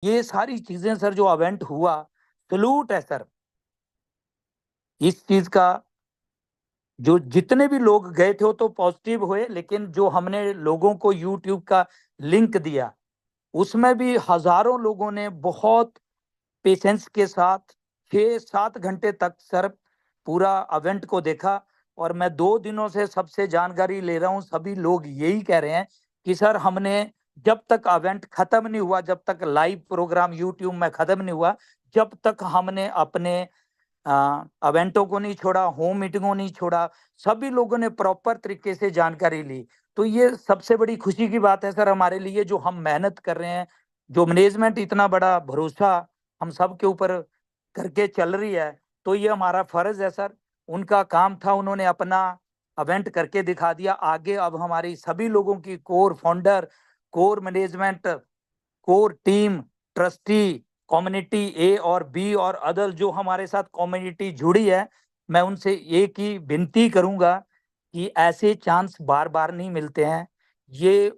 ये सारी चीजें सर जो इवेंट हुआ, सलूट है सर इस चीज का। जो जितने भी लोग गए थे वो तो पॉजिटिव हुए, लेकिन जो हमने लोगों को यूट्यूब का लिंक दिया, उसमें भी हजारों लोगों ने बहुत पेशेंस के साथ 6-7 घंटे तक सर पूरा इवेंट को देखा। और मैं 2 दिनों से सबसे जानकारी ले रहा हूँ, सभी लोग यही कह रहे हैं कि सर हमने जब तक इवेंट खत्म नहीं हुआ, जब तक लाइव प्रोग्राम यूट्यूब में खत्म नहीं हुआ, जब तक हमने अपने इवेंटों को नहीं छोड़ा, होम मीटिंगों नहीं छोड़ा, सभी लोगों ने प्रॉपर तरीके से जानकारी ली। तो ये सबसे बड़ी खुशी की बात है सर हमारे लिए, जो हम मेहनत कर रहे हैं, जो मैनेजमेंट इतना बड़ा भरोसा हम सब के ऊपर करके चल रही है, तो ये हमारा फर्ज है सर। उनका काम था, उन्होंने अपना इवेंट करके दिखा दिया। आगे अब हमारी सभी लोगों की core founder, core management, core team, trustee, community A और बी और अदर जो हमारे साथ कम्युनिटी जुड़ी है, मैं उनसे एक ही विनती करूंगा कि ऐसे चांस बार बार नहीं मिलते हैं। ये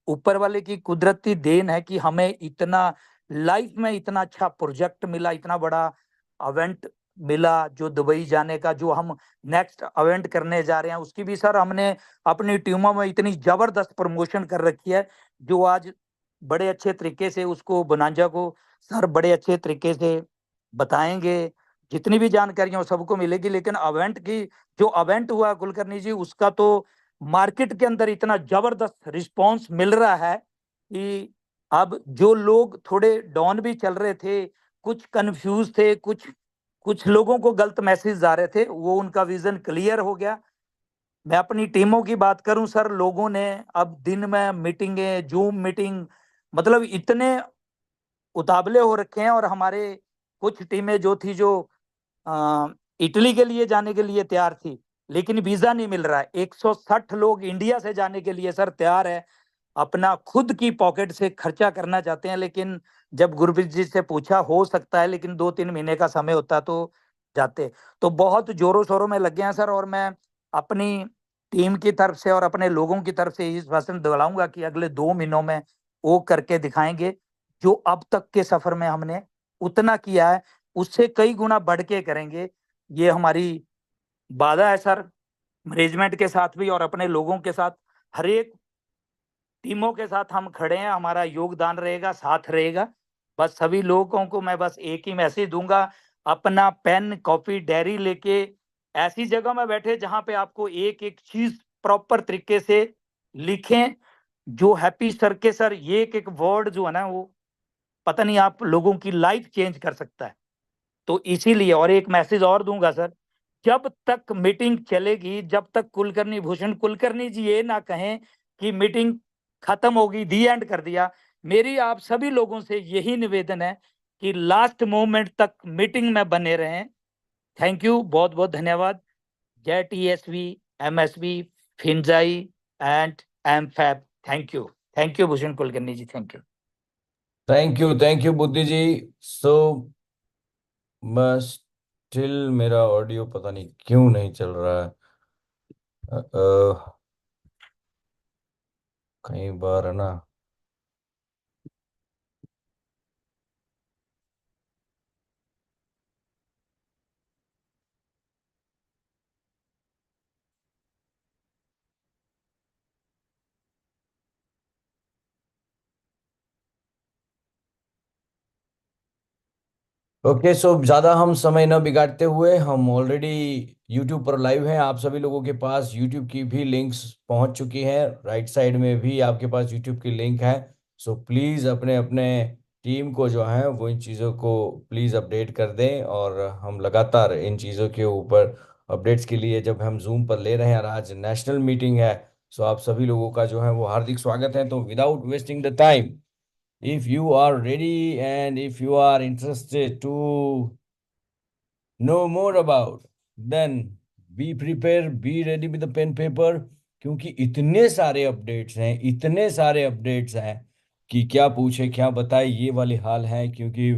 ऊपर वाले की कुदरती देन है कि हमें इतना लाइफ में इतना अच्छा प्रोजेक्ट मिला, इतना बड़ा इवेंट मिला, जो दुबई जाने का, जो हम नेक्स्ट इवेंट करने जा रहे हैं उसकी भी सर हमने अपनी टीमों में इतनी जबरदस्त प्रमोशन कर रखी है, जो आज बड़े अच्छे तरीके से उसको बोनांजा को सर बड़े अच्छे तरीके से बताएंगे। जितनी भी जानकारियां वो सबको मिलेगी, लेकिन इवेंट की, जो इवेंट हुआ कुलकर्णी जी, उसका तो मार्केट के अंदर इतना जबरदस्त रिस्पांस मिल रहा है कि अब जो लोग थोड़े डाउन भी चल रहे थे, कुछ कंफ्यूज थे, कुछ कुछ लोगों को गलत मैसेज आ रहे थे, वो उनका विजन क्लियर हो गया। मैं अपनी टीमों की बात करूं सर, लोगों ने अब दिन में मीटिंगें, जूम मीटिंग, मतलब इतने उतावले हो रखे हैं। और हमारे कुछ टीमें जो थी, जो अ, इटली के लिए जाने के लिए तैयार थी, लेकिन वीजा नहीं मिल रहा है। 160 लोग इंडिया से जाने के लिए सर तैयार है, अपना खुद की पॉकेट से खर्चा करना चाहते हैं। लेकिन जब गुरप्रीत जी से पूछा, हो सकता है लेकिन 2-3 महीने का समय होता तो जाते। तो बहुत जोरों शोरों में लगे हैं सर, और मैं अपनी टीम की तरफ से और अपने लोगों की तरफ से इस भाषण दिलाऊंगा कि अगले 2 महीनों में वो करके दिखाएंगे। जो अब तक के सफर में हमने उतना किया है, उससे कई गुना बढ़ के करेंगे। ये हमारी वादा है सर, मैनेजमेंट के साथ भी और अपने लोगों के साथ। हर एक टीमों के साथ हम खड़े हैं, हमारा योगदान रहेगा, साथ रहेगा। बस सभी लोगों को मैं बस एक ही मैसेज दूंगा, अपना पेन कॉपी डायरी लेके ऐसी जगह में बैठे जहां पे आपको एक एक चीज प्रॉपर तरीके से लिखें। जो हैप्पी सर के सर, ये एक एक वर्ड जो है ना, वो पता नहीं आप लोगों की लाइफ चेंज कर सकता है। तो इसीलिए, और एक मैसेज और दूंगा सर, जब तक मीटिंग चलेगी, जब तक कुलकर्णी भूषण कुलकर्णी जी ये ना कहें कि मीटिंग खत्म होगी, दी एंड कर दिया, मेरी आप सभी लोगों से यही निवेदन है कि लास्ट मोमेंट तक मीटिंग में बने रहें। थैंक यू, बहुत बहुत धन्यवाद। जय TSV, MSV, Finzai and M Fab. Thank you Bhushan Kulkarni ji, thank you. Thank you Buddhi ji. सो बस स्टिल मेरा ऑडियो पता नहीं क्यों नहीं चल रहा है। कई बार है ना। ओके, सो ज़्यादा हम समय न बिगाड़ते हुए, हम ऑलरेडी यूट्यूब पर लाइव हैं। आप सभी लोगों के पास यूट्यूब की भी लिंक्स पहुंच चुकी हैं। राइट साइड में भी आपके पास यूट्यूब की लिंक है। सो प्लीज़ अपने अपने टीम को जो है वो इन चीज़ों को प्लीज़ अपडेट कर दें, और हम लगातार इन चीज़ों के ऊपर अपडेट्स के लिए जब हम जूम पर ले रहे हैं, और आज नेशनल मीटिंग है, सो आप सभी लोगों का जो है वो हार्दिक स्वागत है। तो without wasting the time, if you are ready and if you are interested to know more about, then be prepared, be ready with the pen paper, क्योंकि इतने सारे अपडेट्स हैं, इतने सारे अपडेट्स हैं कि क्या पूछे क्या बताए, ये वाली हाल है। क्योंकि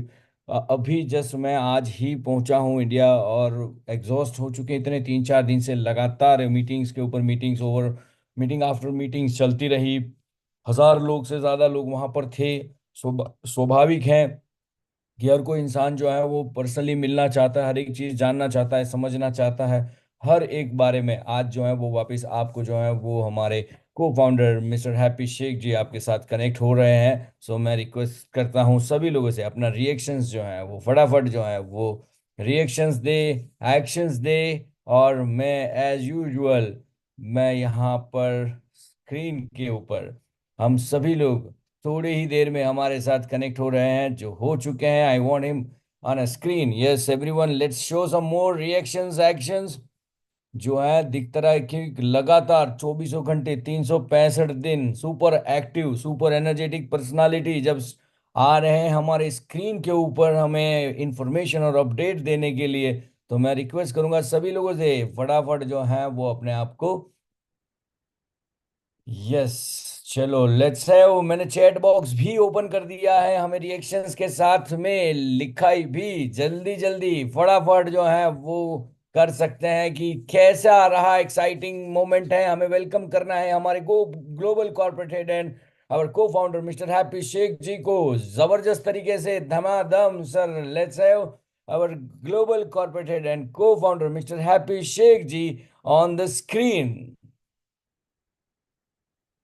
अभी जस्ट मैं आज ही पहुंचा हूं इंडिया, और एग्जॉस्ट हो चुके हैं। इतने 3-4 दिन से लगातार मीटिंग्स के ऊपर meetings, over meeting after meetings चलती रही। 1000 लोग से ज़्यादा लोग वहां पर थे। स्वाभाविक है कि हर कोई इंसान जो है वो पर्सनली मिलना चाहता है, हर एक चीज जानना चाहता है, समझना चाहता है हर एक बारे में। आज जो है वो वापस आपको जो है वो हमारे को फाउंडर मिस्टर हैप्पी शेख जी आपके साथ कनेक्ट हो रहे हैं। सो मैं रिक्वेस्ट करता हूँ सभी लोगों से अपना रिएक्शंस जो है वो फटाफट जो है वो रिएक्शंस दे, एक्शंस दे। और मैं एज यूजुअल मैं यहाँ पर स्क्रीन के ऊपर हम सभी लोग थोड़ी ही देर में हमारे साथ कनेक्ट हो रहे हैं जो हो चुके हैं। I want him on a screen. Yes everyone, let's show some more reactions, actions. जो है दिखता रहा है कि लगातार 24 घंटे 365 दिन super active, super energetic personality जब आ रहे हैं हमारे स्क्रीन के ऊपर हमें इंफॉर्मेशन और अपडेट देने के लिए, तो मैं रिक्वेस्ट करूंगा सभी लोगों से फटाफट जो है वो अपने आप को। यस, चलो लेट्स हैव। मैंने चैट बॉक्स भी ओपन कर दिया है, हमें रिएक्शंस के साथ में लिखाई भी जल्दी जल्दी फटाफट जो है वो कर सकते हैं कि कैसा रहा, एक्साइटिंग मोमेंट है। हमें वेलकम करना है हमारे go global corporate head and और co founder mister Happy Sheikh ji को जबरदस्त तरीके से धमाधम। Sir let's have our global corporate head and co founder mister Happy Sheikh ji on the screen.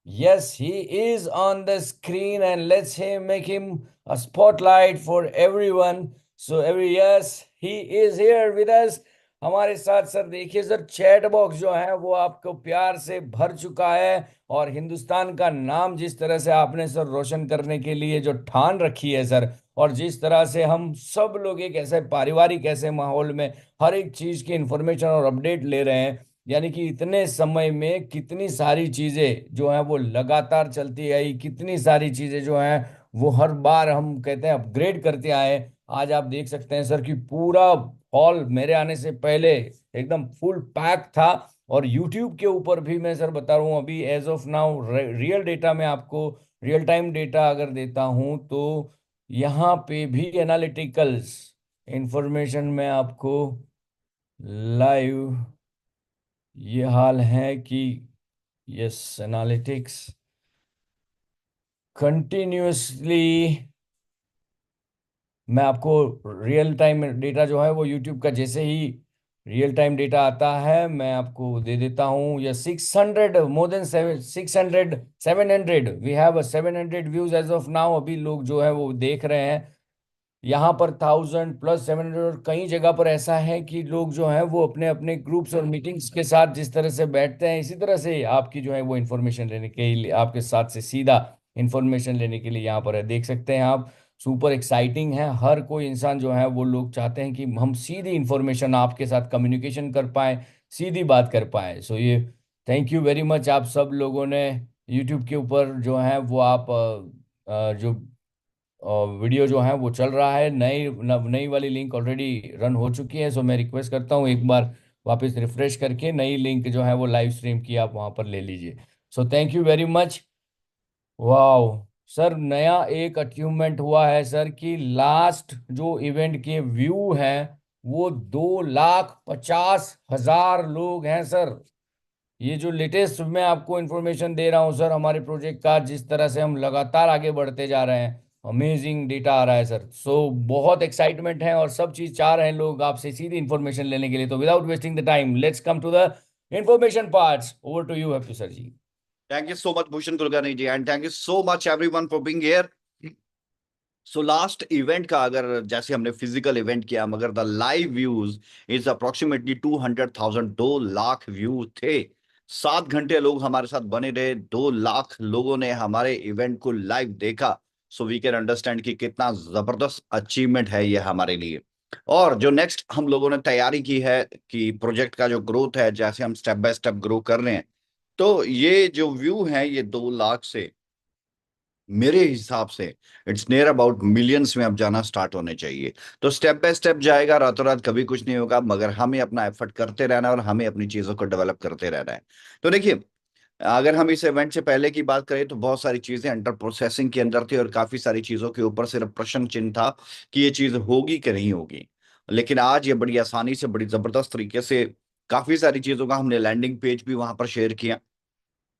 Yes, he is on the screen, and let's make him a spotlight for everyone. So every yes, he is here with us. हमारे साथ sir देखिए sir, chat box जो है वो आपको प्यार से भर चुका है। और हिंदुस्तान का नाम जिस तरह से आपने सर रोशन करने के लिए जो ठान रखी है सर, और जिस तरह से हम सब लोग एक ऐसे पारिवारिक ऐसे माहौल में हर एक चीज की इंफॉर्मेशन और अपडेट ले रहे हैं, यानी कि इतने समय में कितनी सारी चीजें जो हैं वो लगातार चलती आई, कितनी सारी चीजें जो हैं वो हर बार हम कहते हैं अपग्रेड करते आए। आज आप देख सकते हैं सर कि पूरा हॉल मेरे आने से पहले एकदम फुल पैक था। और यूट्यूब के ऊपर भी मैं सर बता रहा हूँ अभी as of now real data में आपको रियल टाइम डेटा अगर देता हूँ तो यहाँ पे भी एनालिटिकल्स इंफॉर्मेशन में आपको लाइव ये हाल है कि यस एनालिटिक्स कंटिन्यूअसली मैं आपको रियल टाइम डेटा जो है वो यूट्यूब का जैसे ही रियल टाइम डेटा आता है मैं आपको दे देता हूँ। या 600 more than 700 we have 700 views as of now. अभी लोग जो है वो देख रहे हैं यहाँ पर 1000 + 700। और कई जगह पर ऐसा है कि लोग जो हैं वो अपने अपने ग्रुप्स और मीटिंग्स के साथ जिस तरह से बैठते हैं इसी तरह से आपकी जो है वो इंफॉर्मेशन लेने के लिए आपके साथ से सीधा इंफॉर्मेशन लेने के लिए यहाँ पर है, देख सकते हैं आप। सुपर एक्साइटिंग है, हर कोई इंसान जो है वो लोग चाहते हैं कि हम सीधी इंफॉर्मेशन आपके साथ कम्युनिकेशन कर पाए, सीधी बात कर पाए। सो ये थैंक यू वेरी मच आप सब लोगों ने यूट्यूब के ऊपर जो है वो आप जो और वीडियो जो है वो चल रहा है, नई नई वाली लिंक ऑलरेडी रन हो चुकी है। सो मैं रिक्वेस्ट करता हूँ एक बार वापस रिफ्रेश करके नई लिंक जो है वो लाइव स्ट्रीम की आप वहां पर ले लीजिए। सो thank you very much. Wow sir, नया एक अचीवमेंट हुआ है सर कि लास्ट जो इवेंट के व्यू हैं वो 2,50,000 लोग हैं सर। ये जो लेटेस्ट मैं आपको इंफॉर्मेशन दे रहा हूँ सर हमारे प्रोजेक्ट का, जिस तरह से हम लगातार आगे बढ़ते जा रहे हैं, अमेजिंग डेटा आ रहा है सर। सो बहुत एक्साइटमेंट है और सब चीज चाह रहे हैं लोग आपसे सीधी इंफॉर्मेशन लेने के लिए। तो without wasting the time let's come to the information parts. Over to you Happy sir ji. Thank you so much, Bhushan Kulkarni ji, and thank you so much everyone for being here. So last event का अगर जैसे हमने physical event किया मगर the live views is approximately 200,000, 2 lakh view थे। 7 घंटे लोग हमारे साथ बने रहे, 2 लाख लोगों ने हमारे इवेंट को लाइव देखा। सो वी कैन अंडरस्टैंड कि कितना जबरदस्त अचीवमेंट है ये हमारे लिए। और जो नेक्स्ट हम लोगों ने तैयारी की है कि प्रोजेक्ट का जो ग्रोथ है, जैसे हम स्टेप बाय स्टेप ग्रो कर रहे हैं, तो ये जो व्यू है ये 2 लाख से मेरे हिसाब से इट्स नियर अबाउट मिलियंस में अब जाना स्टार्ट होने चाहिए। तो स्टेप बाय स्टेप जाएगा, रातों रात कभी कुछ नहीं होगा, मगर हमें अपना एफर्ट करते रहना है और हमें अपनी चीजों को डेवलप करते रहना है। तो देखिए, अगर हम इस इवेंट से पहले की बात करें तो बहुत सारी चीजें अंडर प्रोसेसिंग के अंदर थी और काफी सारी चीजों के ऊपर सिर्फ प्रश्न चिन्ह था कि ये चीज होगी कि नहीं होगी। लेकिन आज ये बड़ी आसानी से, बड़ी जबरदस्त तरीके से काफी सारी चीजों का हमने लैंडिंग पेज भी वहां पर शेयर किया।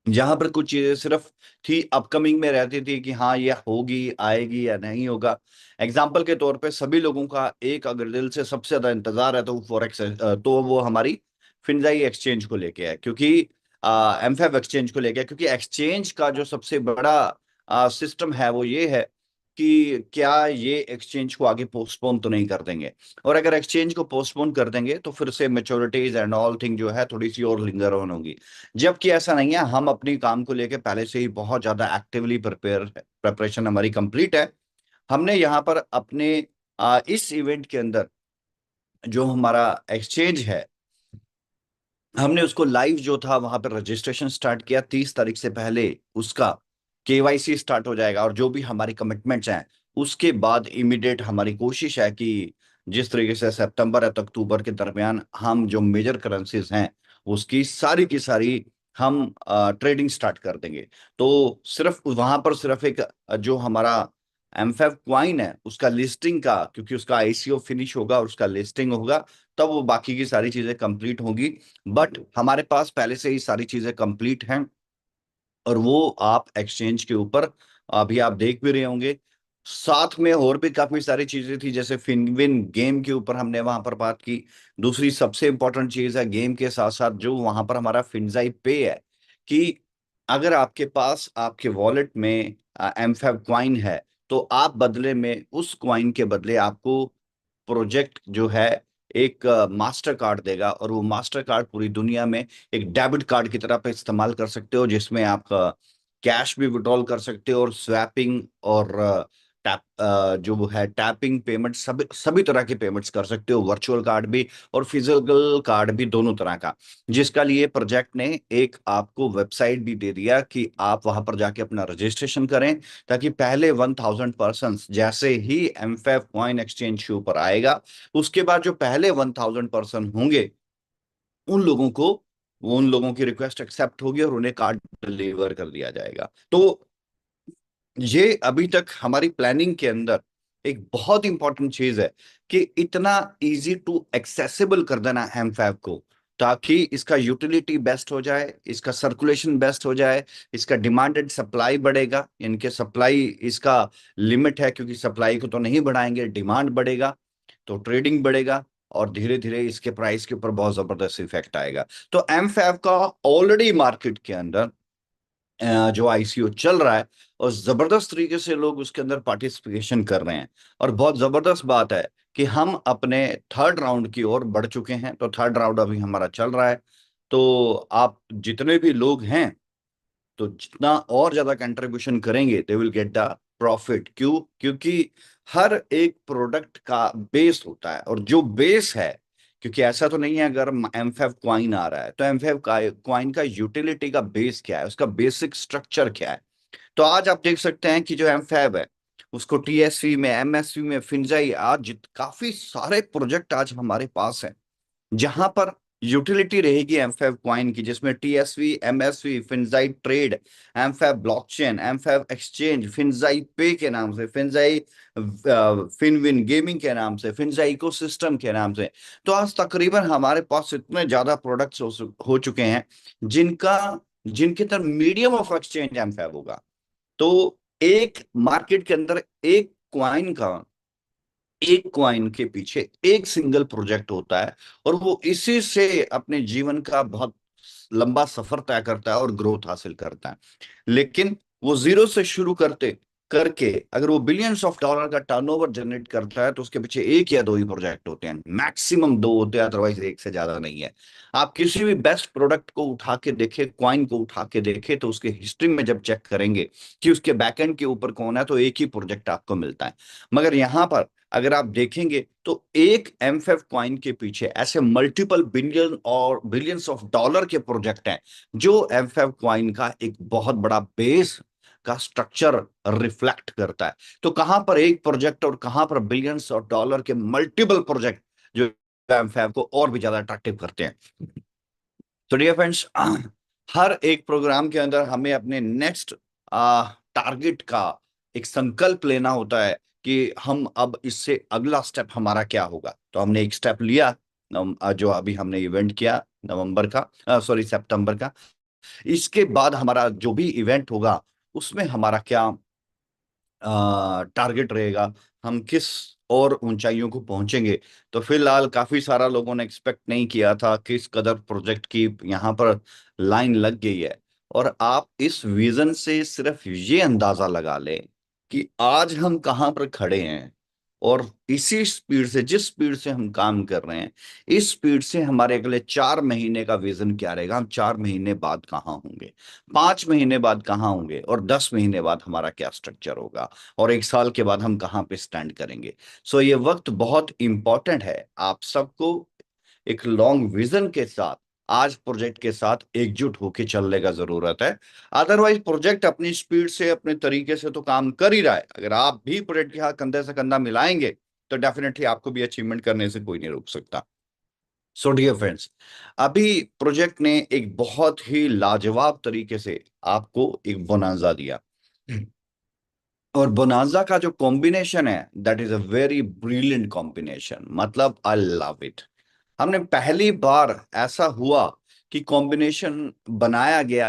जहां पर कुछ चीजें सिर्फ थी, अपकमिंग में रहती थी कि हाँ ये होगी, आएगी या नहीं होगा। एग्जाम्पल के तौर पे सभी लोगों का एक अगर दिल से सबसे ज्यादा इंतजार है तो वो फॉरेक्स, तो वो हमारी फिनजाई एक्सचेंज को लेके है, क्योंकि एमफैब एक्सचेंज को लेके है, क्योंकि एक्सचेंज का जो सबसे बड़ा सिस्टम है वो ये है कि क्या ये एक्सचेंज को आगे पोस्टपोन तो नहीं कर देंगे। और अगर एक्सचेंज को पोस्टपोन कर देंगे तो फिर से मेच्योरिटीज एंड ऑल थिंग जो है थोड़ी सी और लिंगर ऑन होगी। जबकि ऐसा नहीं है, हम अपनी काम को लेके पहले से ही बहुत ज्यादा एक्टिवली प्रिपरेशन हमारी कंप्लीट है। हमने यहाँ पर अपने इस इवेंट के अंदर जो हमारा एक्सचेंज है, हमने उसको लाइव जो था वहां पर रजिस्ट्रेशन स्टार्ट किया 30 तारीख से पहले। उसका केवाईसी स्टार्ट हो जाएगा और जो भी हमारी कमिटमेंट्स हैं उसके बाद इमीडिएट हमारी कोशिश है कि जिस तरीके से सितंबर या तो अक्टूबर के दरमियान हम जो मेजर करेंसीज हैं उसकी सारी की सारी हम ट्रेडिंग स्टार्ट कर देंगे। तो सिर्फ वहां पर सिर्फ एक जो हमारा एमफैब क्वाइन है उसका लिस्टिंग का, क्योंकि उसका आईसीओ फिनिश होगा और उसका लिस्टिंग होगा, तब वो बाकी की सारी चीजें कंप्लीट होंगी। बट हमारे पास पहले से ही सारी चीजें कंप्लीट हैं और वो आप एक्सचेंज के ऊपर अभी आप देख भी रहे होंगे। साथ में और भी काफी सारी चीजें थी, जैसे फिनविन गेम के ऊपर हमने वहां पर बात की। दूसरी सबसे इंपॉर्टेंट चीज है गेम के साथ साथ जो वहां पर हमारा फिनजाई पे है, कि अगर आपके पास आपके वॉलेट में एमफैब क्वाइन है तो आप बदले में उस क्वाइन के बदले आपको प्रोजेक्ट जो है एक मास्टर कार्ड देगा, और वो मास्टर कार्ड पूरी दुनिया में एक डेबिट कार्ड की तरह पे इस्तेमाल कर सकते हो, जिसमें आप कैश भी विड्रॉल कर सकते हो और स्वैपिंग और टैप जो वो है टैपिंग पेमेंट सभी सभी तरह के पेमेंट्स कर सकते हो, वर्चुअल कार्ड भी और फिजिकल कार्ड भी, दोनों तरह का। जिसका लिए प्रोजेक्ट ने एक आपको वेबसाइट भी दे दिया कि आप वहां पर जाके अपना रजिस्ट्रेशन करें, ताकि पहले 1000 पर्सन जैसे ही एमफैब कॉइन एक्सचेंज के ऊपर आएगा, उसके बाद जो पहले 1000 पर्सन होंगे उन लोगों को, वो उन लोगों की रिक्वेस्ट एक्सेप्ट होगी और उन्हें कार्ड डिलीवर कर दिया जाएगा। तो ये अभी तक हमारी प्लानिंग के अंदर एक बहुत इंपॉर्टेंट चीज है कि इतना इजी टू एक्सेसिबल कर देना एमफैब को, ताकि इसका यूटिलिटी बेस्ट हो जाए, इसका सर्कुलेशन बेस्ट हो जाए, इसका डिमांड एंड सप्लाई बढ़ेगा। इनके सप्लाई इसका लिमिट है, क्योंकि सप्लाई को तो नहीं बढ़ाएंगे, डिमांड बढ़ेगा तो ट्रेडिंग बढ़ेगा और धीरे धीरे इसके प्राइस के ऊपर बहुत जबरदस्त इफेक्ट आएगा। तो एमफैब का ऑलरेडी मार्केट के अंदर जो आईसीओ चल रहा है और जबरदस्त तरीके से लोग उसके अंदर पार्टिसिपेशन कर रहे हैं। और बहुत जबरदस्त बात है कि हम अपने थर्ड राउंड की ओर बढ़ चुके हैं। तो थर्ड राउंड अभी हमारा चल रहा है। तो आप जितने भी लोग हैं, तो जितना और ज्यादा कंट्रीब्यूशन करेंगे they will get the profit. क्यों? क्योंकि हर एक प्रोडक्ट का बेस होता है, और जो बेस है, क्योंकि ऐसा तो नहीं है अगर एमफैब क्वाइन आ रहा है तो एमफैब क्वाइन का यूटिलिटी का बेस क्या है, उसका बेसिक स्ट्रक्चर क्या है। तो आज आप देख सकते हैं कि जो एमफैब है उसको टीएसवी में, एमएसवी में, फिंजाई, आज काफी सारे प्रोजेक्ट आज हमारे पास हैं जहां पर यूटिलिटी रहेगी एमफैब क्वाइन की, जिसमें TSV, MSV, Finzai trade, MFab blockchain, MFab exchange, Finzai pay के नाम से, फिनजाई फिनविन गेमिंग के नाम से, फिनजाई इकोसिस्टम के नाम से। तो आज तकरीबन हमारे पास इतने ज्यादा प्रोडक्ट्स हो चुके हैं जिनका जिनके अंदर मीडियम ऑफ एक्सचेंज एमफैब होगा। तो एक मार्केट के अंदर एक क्वाइन के पीछे एक सिंगल प्रोजेक्ट होता है, और वो इसी से अपने जीवन का बहुत लंबा सफर तय करता है और ग्रोथ हासिल करता है। लेकिन वो जीरो से शुरू करते करके अगर वो बिलियंस ऑफ डॉलर का टर्नओवर जनरेट करता है तो उसके पीछे एक या दो ही प्रोजेक्ट होते हैं, मैक्सिमम दो होते हैं, अदरवाइज एक से ज्यादा नहीं है। आप किसी भी बेस्ट प्रोडक्ट को उठा के देखे, क्वाइन को उठा के देखे, तो उसके हिस्ट्री में जब चेक करेंगे कि उसके बैकएंड के ऊपर कौन है, तो एक ही प्रोजेक्ट आपको मिलता है। मगर यहां पर अगर आप देखेंगे तो एक एमफैब क्वाइन के पीछे ऐसे मल्टीपल बिलियन और बिलियंस ऑफ डॉलर के प्रोजेक्ट हैं, जो एमफैब क्वाइन का एक बहुत बड़ा बेस का स्ट्रक्चर रिफ्लेक्ट करता है। तो कहां पर एक प्रोजेक्ट और कहां पर बिलियंस ऑफ डॉलर के मल्टीपल प्रोजेक्ट जो एमफैब को और भी ज्यादा अट्रैक्टिव करते हैं। तो डियर फ्रेंड्स, हर एक प्रोग्राम के अंदर हमें अपने नेक्स्ट टारगेट का एक संकल्प लेना होता है कि हम अब इससे अगला स्टेप हमारा क्या होगा। तो हमने एक स्टेप लिया, जो अभी हमने इवेंट किया नवंबर का, सॉरी सितंबर का। इसके बाद हमारा जो भी इवेंट होगा उसमें हमारा क्या टारगेट रहेगा, हम किस और ऊंचाइयों को पहुंचेंगे। तो फिलहाल काफी सारा लोगों ने एक्सपेक्ट नहीं किया था किस कदर प्रोजेक्ट की यहाँ पर लाइन लग गई है। और आप इस विजन से सिर्फ ये अंदाजा लगा लें कि आज हम कहाँ पर खड़े हैं, और इसी स्पीड से, जिस स्पीड से हम काम कर रहे हैं, इस स्पीड से हमारे अगले 4 महीने का विजन क्या रहेगा, हम 4 महीने बाद कहाँ होंगे, 5 महीने बाद कहाँ होंगे, और 10 महीने बाद हमारा क्या स्ट्रक्चर होगा, और 1 साल के बाद हम कहाँ पे स्टैंड करेंगे। सो ये वक्त बहुत इंपॉर्टेंट है, आप सबको एक लॉन्ग विजन के साथ, आज प्रोजेक्ट के साथ एकजुट होकर चलने का जरूरत है। अदरवाइज प्रोजेक्ट अपनी स्पीड से, अपने तरीके से तो काम कर ही रहा है, अगर आप भी प्रोजेक्ट के साथ कंधे से कंधा मिलाएंगे तो डेफिनेटली आपको भी अचीवमेंट करने से कोई नहीं रोक सकता। सो डियर फ्रेंड्स, अभी प्रोजेक्ट ने एक बहुत ही लाजवाब तरीके से आपको एक बोनांजा दिया, और बोनांजा का जो कॉम्बिनेशन है that is a very brilliant combination, मतलब आई लव इट। हमने पहली बार ऐसा हुआ कि कॉम्बिनेशन बनाया गया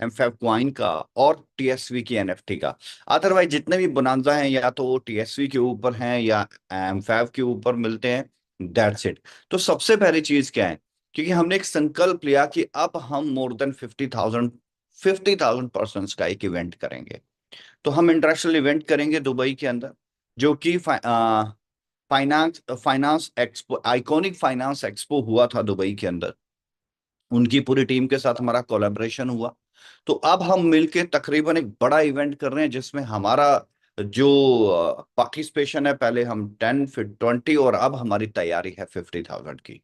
एमफैब क्वाइन का और टीएसवी की एनएफटी का। अदरवाइज जितने भी बोनांजा हैं या तो वो टीएसवी के ऊपर हैं या एमफैब के ऊपर मिलते हैं, दैट्स इट। तो सबसे पहली चीज क्या है, क्योंकि हमने एक संकल्प लिया कि अब हम मोर देन 50,000 पर्सन का एक इवेंट करेंगे। तो हम इंटरनेशनल इवेंट करेंगे दुबई के अंदर, जो कि finance finance expo, iconic finance expo हुआ था दुबई के अंदर, उनकी पूरी टीम के साथ हमारा कोलैबोरेशन हुआ। तो अब हम मिलके तकरीबन एक बड़ा इवेंट कर रहे हैं जिसमें हमारा जो पार्टिसिपेशन है, पहले हम 10 फिर 20 और अब हमारी तैयारी है 50,000 की।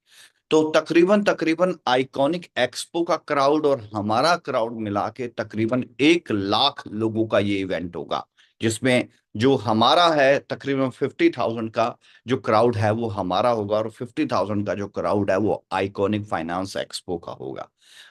तो तकरीबन तकरीबन आइकॉनिक एक्सपो का क्राउड और हमारा क्राउड मिला के तकरीबन 1 लाख लोगों का ये इवेंट होगा, जिसमें जो हमारा है तकरीबन 50,000 का जो क्राउड है वो हमारा होगा, और 50,000 का जो क्राउड है वो आइकॉनिक फाइनेंस एक्सपो का होगा।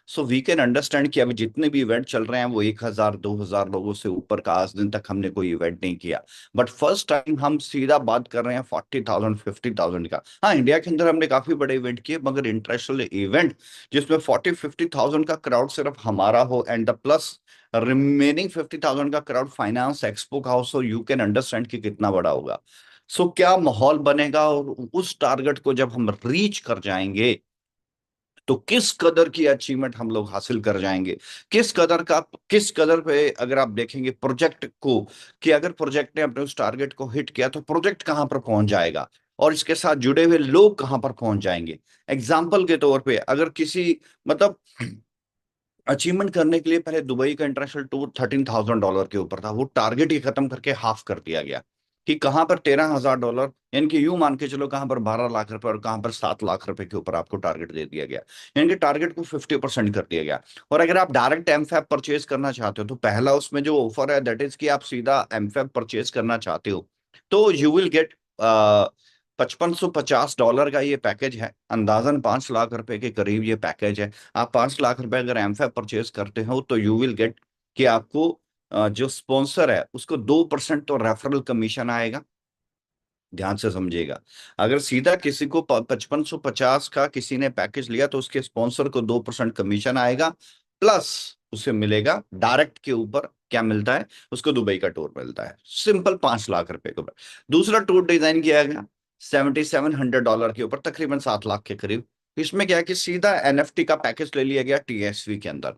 सो वी कैन अंडरस्टैंड कि अभी जितने भी इवेंट चल रहे हैं वो 1,000 2,000 लोगों से ऊपर का, आज दिन तक हमने कोई इवेंट नहीं किया। बट फर्स्ट टाइम हम सीधा बात कर रहे हैं 40,000 50,000 का। हाँ, इंडिया के अंदर हमने काफी बड़े इवेंट किए, मगर इंटरनेशनल इवेंट जिसमें 40 50,000 का क्राउड सिर्फ हमारा हो, एंड द प्लस रिमेनिंग 50,000 का क्राउड फाइनेंस एक्सपो का हो, सो यू कैन अंडरस्टैंड कि कितना बड़ा होगा। सो क्या माहौल बनेगा, और उस टारगेट को जब हम रीच कर जाएंगे तो किस कदर की अचीवमेंट हम लोग हासिल कर जाएंगे, किस कदर पे अगर आप देखेंगे प्रोजेक्ट को, कि अगर प्रोजेक्ट ने अपने उस टारगेट को हिट किया तो प्रोजेक्ट कहां पर पहुंच जाएगा, और इसके साथ जुड़े हुए लोग कहां पर पहुंच जाएंगे। एग्जाम्पल के तौर पे अगर किसी, मतलब अचीवमेंट करने के लिए पहले दुबई का इंटरनेशनल टूर $13,000 के ऊपर था, वो टारगेट ही खत्म करके हाफ कर दिया गया, कि कहां पर $13,000, यानी कि यूं मान के चलो कहां पर 12 लाख रुपए और कहां पर 7 लाख रुपए के ऊपर आपको टारगेट दे दिया गया, यानी कि टारगेट को 50% कर दिया गया। और अगर आप डायरेक्ट एमफैब परचेज करना चाहते हो तो पहला उसमें जो ऑफर है दैट इज कि आप सीधा एमफैब परचेज करना चाहते हो तो यू विल गेट $5,550 का ये पैकेज है, अंदाजन 5 लाख रुपए के करीब ये पैकेज है। आप 5 लाख रुपए अगर एमफैब परचेज करते हो तो यू विल गेट कि आपको जो स्पॉन्सर है उसको 2% तो रेफरल कमीशन आएगा। ध्यान से समझिएगा, अगर सीधा किसी को 5550 का किसी ने पैकेज लिया तो उसके स्पॉन्सर को 2% कमीशन आएगा, प्लस उसे मिलेगा डायरेक्ट के ऊपर क्या मिलता है, उसको दुबई का टूर मिलता है, सिंपल 5 लाख रुपए के ऊपर। दूसरा टूर डिजाइन किया गया $7,700 के ऊपर, तकरीबन 7 लाख के करीब। इसमें क्या है कि सीधा एनएफटी का पैकेज ले लिया गया टीएसवी के अंदर।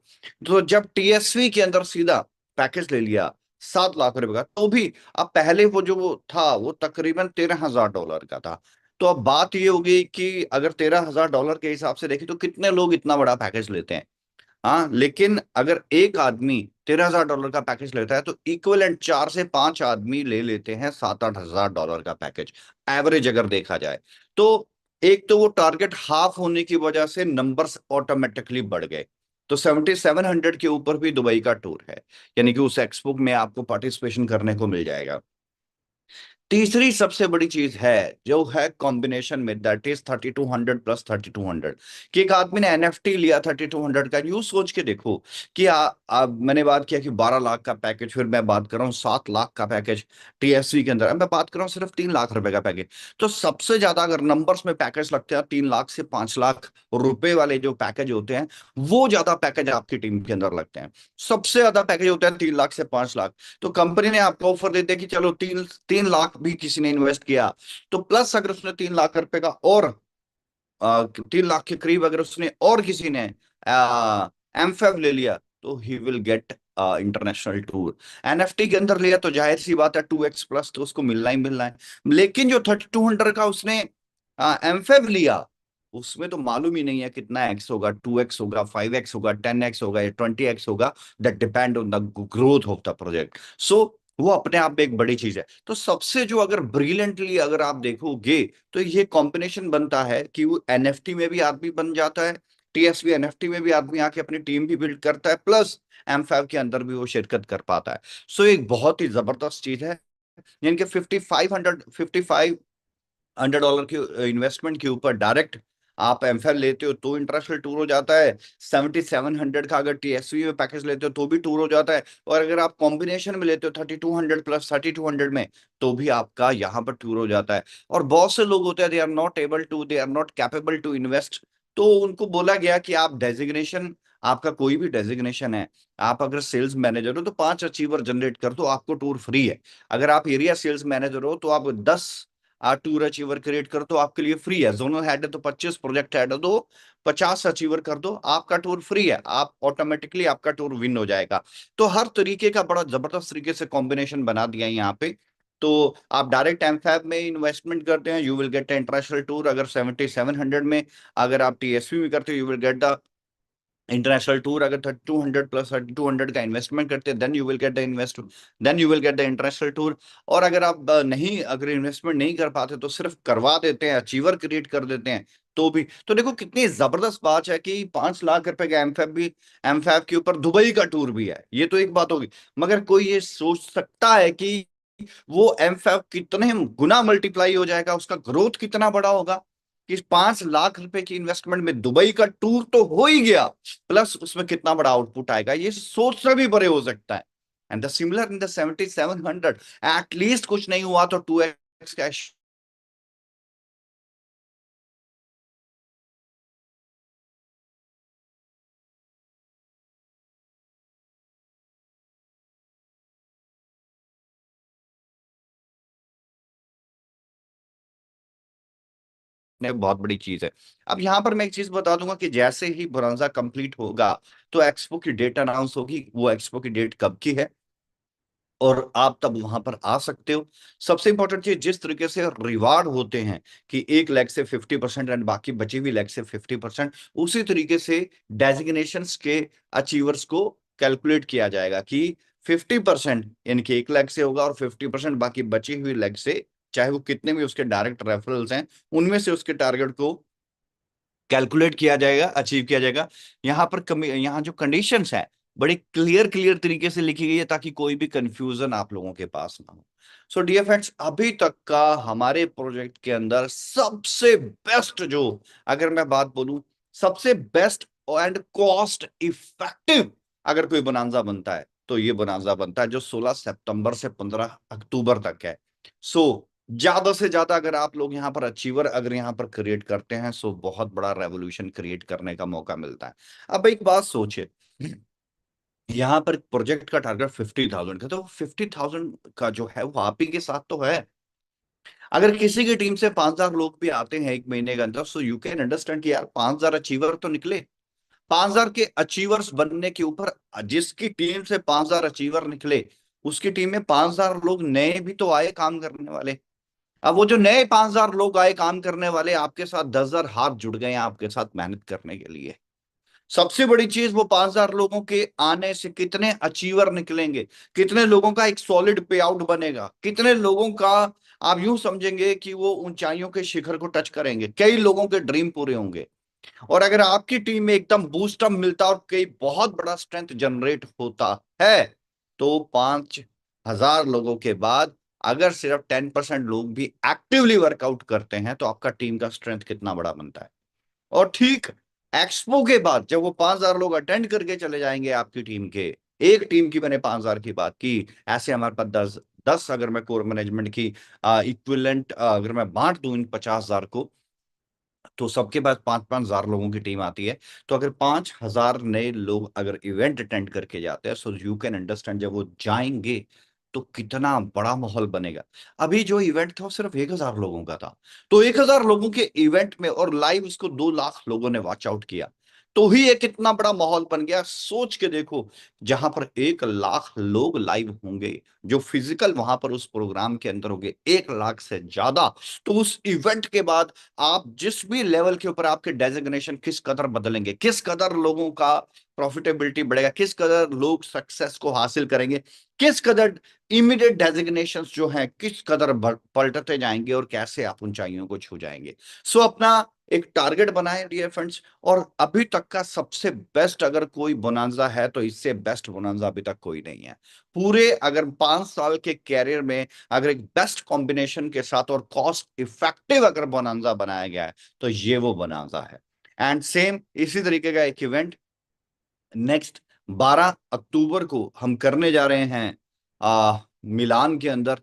तो जब टीएसवी के अंदर सीधा पैकेज ले लिया 7 लाख रुपए का, तो भी अब पहले वो जो वो था वो तकरीबन $13,000 का था। तो अब बात ये होगी कि अगर $13,000 के हिसाब से देखें तो कितने लोग इतना बड़ा पैकेज लेते हैं। हाँ, लेकिन अगर एक आदमी $13,000 का पैकेज लेता है तो इक्विवेलेंट 4 से 5 आदमी ले लेते हैं $7,000 8,000 का पैकेज, एवरेज अगर देखा जाए तो। एक तो वो टारगेट हाफ होने की वजह से नंबर्स ऑटोमेटिकली बढ़ गए। तो 7,700 के ऊपर भी दुबई का टूर है, यानी कि उस एक्सपो में आपको पार्टिसिपेशन करने को मिल जाएगा। तीसरी सबसे बड़ी चीज है जो है कॉम्बिनेशन में, दैट इज 3200 प्लस 3200, कि एक आदमी ने एनएफटी लिया 3200 का। यूं सोच के देखो कि मैंने बात किया कि 12 लाख का पैकेज, फिर मैं बात कर रहा हूँ 7 लाख का पैकेज टीएसवी के अंदर, अब मैं बात कर रहा हूँ सिर्फ 3 लाख रुपए का पैकेज। तो सबसे ज्यादा अगर नंबर्स में पैकेज लगते हैं 3 लाख से 5 लाख रुपए वाले जो पैकेज होते हैं, वो ज्यादा पैकेज आपकी टीम के अंदर लगते हैं। सबसे ज्यादा पैकेज होता है 3 लाख से 5 लाख। तो कंपनी ने आपको ऑफर दे दिया कि चलो 3 लाख भी किसी ने इन्वेस्ट किया, तो प्लस अगर उसने 3 लाख रुपए का और 3 लाख के करीब अगर उसने और किसी ने एमफेब ले लिया, तो he will get international tour. NFT के अंदर लिया तो जाहिर सी बात है 2x प्लस तो उसको मिलना ही मिलना है। लेकिन जो 3200 का उसने एमफेब लिया, उसमें तो मालूम ही नहीं है कितना एक्स होगा, 2x होगा, 5x होगा, 10x होगा या 20x होगा। That depend on the growth of the project. So वो अपने आप में एक बड़ी चीज है। तो सबसे जो अगर ब्रिलियंटली अगर आप देखोगे, तो ये कॉम्बिनेशन बनता है कि वो एनएफटी में भी आदमी बन जाता है, टीएसवी एनएफटी में भी आदमी आके अपनी टीम भी बिल्ड करता है, प्लस एम5 के अंदर भी वो शिरकत कर पाता है। सो एक बहुत ही जबरदस्त चीज है। यानी कि $5,500 की इन्वेस्टमेंट के ऊपर डायरेक्ट आप एमफेल लेते हो तो इंटरनेशनल टूर हो जाता है। 7700 का अगर टीएसवी में पैकेज लेते हो तो भी टूर हो जाता है। और अगर आप कॉम्बिनेशन में लेते हो 3200 प्लस 3200 में, तो भी आपका यहाँ पर टूर हो जाता है। और बहुत से लोग होते हैं, they are not capable to invest. तो उनको बोला गया कि आप डेजिग्नेशन, आपका कोई भी डेजिग्नेशन है, आप अगर सेल्स मैनेजर हो तो 5 अचीवर जनरेट कर दो, आपको टूर फ्री है। अगर आप एरिया सेल्स मैनेजर हो तो आप 10 टूर अचीवर क्रिएट कर दो, आपके लिए फ्री है। जोनल हेड है तो 25, प्रोजेक्ट हेड है तो 50 अचीवर कर दो, आपका टूर फ्री है, आप ऑटोमेटिकली आपका टूर विन हो जाएगा। तो हर तरीके का बड़ा जबरदस्त तरीके से कॉम्बिनेशन बना दिया है यहाँ पे। तो आप डायरेक्ट एमफैब में इन्वेस्टमेंट करते हैं, you will get international tour. अगर 7700 में अगर आप टीएसवी में करते हो, you will get the international tour. अगर 3200 प्लस 3200 का इन्वेस्टमेंट करते हैं, then you will get the international tour. और अगर आप नहीं, अगर इन्वेस्टमेंट नहीं कर पाते तो सिर्फ करवा देते हैं, अचीवर क्रिएट कर देते हैं, तो भी। तो देखो कितनी जबरदस्त बात है कि 5 लाख रुपए का एमफैब के ऊपर दुबई का टूर भी है। ये तो एक बात होगी, मगर कोई ये सोच सकता है कि वो एमफैब कितने गुना मल्टीप्लाई हो जाएगा, उसका ग्रोथ कितना बड़ा होगा, कि 5 लाख रुपए की इन्वेस्टमेंट में दुबई का टूर तो हो ही गया, प्लस उसमें कितना बड़ा आउटपुट आएगा, ये सोच से भी परे हो सकता है। And the similar in the 7700, at least कुछ नहीं हुआ तो 2x कैश बहुत बड़ी चीज है। अब यहां पर मैं एक चीज बता दूंगा कि जैसे ही बोनांजा कंप्लीट होगा, तो एक्सपो की डेट अनाउंस होगी। वो एक्सपो की डेट कब की है और आप तब वहां पर आ सकते हो। सबसे इंपॉर्टेंट चीज, जिस तरीके से रिवार्ड होते हैं कि 1 लाख से 50% एंड बाकी बची हुई लाख से 50%, उसी तरीके से डेजिग्नेशन के अचीवर्स को कैलकुलेट किया जाएगा कि 50% यानी कि 1 लाख से होगा और 50% बाकी बची हुई लाख से, चाहे वो कितने भी उसके डायरेक्ट रेफरल्स हैं, उनमें से उसके टारगेट को कैलकुलेट किया जाएगा, अचीव किया जाएगा। यहाँ पर यहाँ जो कंडीशंस है बड़ी क्लियर क्लियर तरीके से लिखी गई है, ताकि कोई भी कंफ्यूजन आप लोगों के पास ना हो। सो डियर फ्रेंड्स, अभी तक का हमारे प्रोजेक्ट के अंदर सबसे बेस्ट जो, अगर मैं बात बोलूं, सबसे बेस्ट एंड कॉस्ट इफेक्टिव अगर कोई बोनांजा बनता है, तो ये बोनांजा बनता है जो 16 सितंबर से 15 अक्टूबर तक है। सो ज्यादा से ज्यादा अगर आप लोग यहाँ पर अचीवर अगर यहाँ पर क्रिएट करते हैं, सो बहुत बड़ा रेवोल्यूशन क्रिएट करने का मौका मिलता है। अब एक बात सोचिए, यहाँ पर प्रोजेक्ट का टारगेट 50,000 का, तो 50,000 का जो है वो आप ही के साथ तो है। अगर किसी की टीम से 5,000 लोग भी आते हैं 1 महीने के अंदर, सो यू कैन अंडरस्टैंड कि यार 5,000 अचीवर तो निकले। 5,000 के अचीवर्स बनने के ऊपर, जिसकी टीम से 5,000 अचीवर निकले, उसकी टीम में 5,000 लोग नए भी तो आए काम करने वाले। अब वो जो नए 5,000 लोग आए काम करने वाले, आपके साथ 10,000 हाथ जुड़ गए हैं आपके साथ मेहनत करने के लिए। सबसे बड़ी चीज, वो 5,000 लोगों के आने से कितने अचीवर निकलेंगे, कितने लोगों का एक सॉलिड पे आउट बनेगा, कितने लोगों का आप यूं समझेंगे कि वो ऊंचाइयों के शिखर को टच करेंगे, कई लोगों के ड्रीम पूरे होंगे। और अगर आपकी टीम में एकदम बूस्टअप मिलता और कई बहुत बड़ा स्ट्रेंथ जनरेट होता है, तो 5,000 लोगों के बाद अगर सिर्फ 10% लोग भी एक्टिवली वर्कआउट करते हैं तो आपका टीम का स्ट्रेंथ कितना बड़ा बनता है। और ठीक एक्सपो के बाद जब वो 5,000 लोग अटेंड करके चले जाएंगे आपकी टीम के, एक टीम की मैंने 5,000 की बात की, ऐसे हमारे पास 10 अगर मैं कोर मैनेजमेंट की इक्विवेलेंट अगर मैं बांट दूं इन 50,000 को, तो सबके पास 5-5 हजार लोगों की टीम आती है। तो अगर 5,000 नए लोग अगर इवेंट अटेंड करके जाते हैं, सो यू कैन अंडरस्टैंड जब वो जाएंगे तो कितना बड़ा माहौल बनेगा। अभी जो इवेंट था वो सिर्फ 1,000 लोगों का था, तो 1,000 लोगों के इवेंट में और लाइव उसको 2 लाख लोगों ने वॉच आउट किया, तो ही ये कितना बड़ा माहौल बन गया। सोच के देखो, जहां पर 1 लाख लोग लाइव होंगे, जो फिजिकल वहां पर उस प्रोग्राम के अंदर होंगे 1 लाख से ज्यादा, तो उस इवेंट के बाद आप जिस भी लेवल के ऊपर आपके डेजिग्नेशन किस कदर बदलेंगे, किस कदर लोगों का प्रॉफिटेबिलिटी बढ़ेगा, किस कदर लोग सक्सेस को हासिल करेंगे, किस कदर इमीडिएट डेजिग्नेशंस जो हैं किस कदर पलटते जाएंगे और कैसे आप ऊंचाइयों को छू जाएंगे। सो अपना एक टारगेट बनाएं डियर फ्रेंड्स। और अभी तक का सबसे बेस्ट अगर कोई बोनांजा है तो इससे बेस्ट बोनांजा अभी तक कोई नहीं है। पूरे अगर 5 साल के कैरियर में अगर एक बेस्ट कॉम्बिनेशन के साथ और कॉस्ट इफेक्टिव अगर बोनांजा बनाया गया है तो ये वो बोनांजा है। एंड सेम इसी तरीके का एक इवेंट नेक्स्ट 12 अक्टूबर को हम करने जा रहे हैं मिलान के अंदर,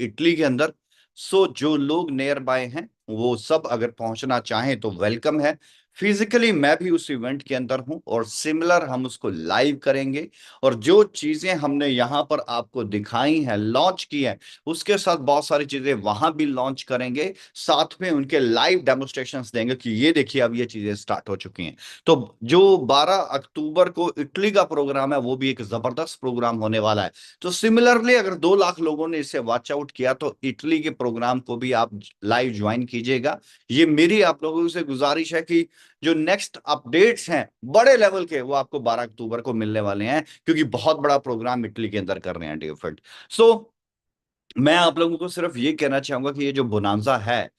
इटली के अंदर। सो जो लोग नियर बाय हैं वो सब अगर पहुंचना चाहें तो वेलकम है। फिजिकली मैं भी उस इवेंट के अंदर हूं और सिमिलर हम उसको लाइव करेंगे। और जो चीजें हमने यहां पर आपको दिखाई हैं, लॉन्च की है, उसके साथ बहुत सारी चीजें वहां भी लॉन्च करेंगे, साथ में उनके लाइव डेमोस्ट्रेशंस देंगे कि ये देखिए अब ये चीजें स्टार्ट हो चुकी हैं। तो जो 12 अक्टूबर को इटली का प्रोग्राम है वो भी एक जबरदस्त प्रोग्राम होने वाला है। तो सिमिलरली अगर 2 लाख लोगों ने इसे वॉच आउट किया तो इटली के प्रोग्राम को भी आप लाइव ज्वाइन कीजिएगा। ये मेरी आप लोगों से गुजारिश है कि जो नेक्स्ट अपडेट्स हैं बड़े लेवल के वो आपको 12 अक्टूबर को मिलने वाले हैं, क्योंकि बहुत बड़ा प्रोग्राम इटली के अंदर कर रहे हैं डियर फ्रेंड। सो मैं आप लोगों को सिर्फ ये कहना चाहूंगा कि ये जो बोनांजा है,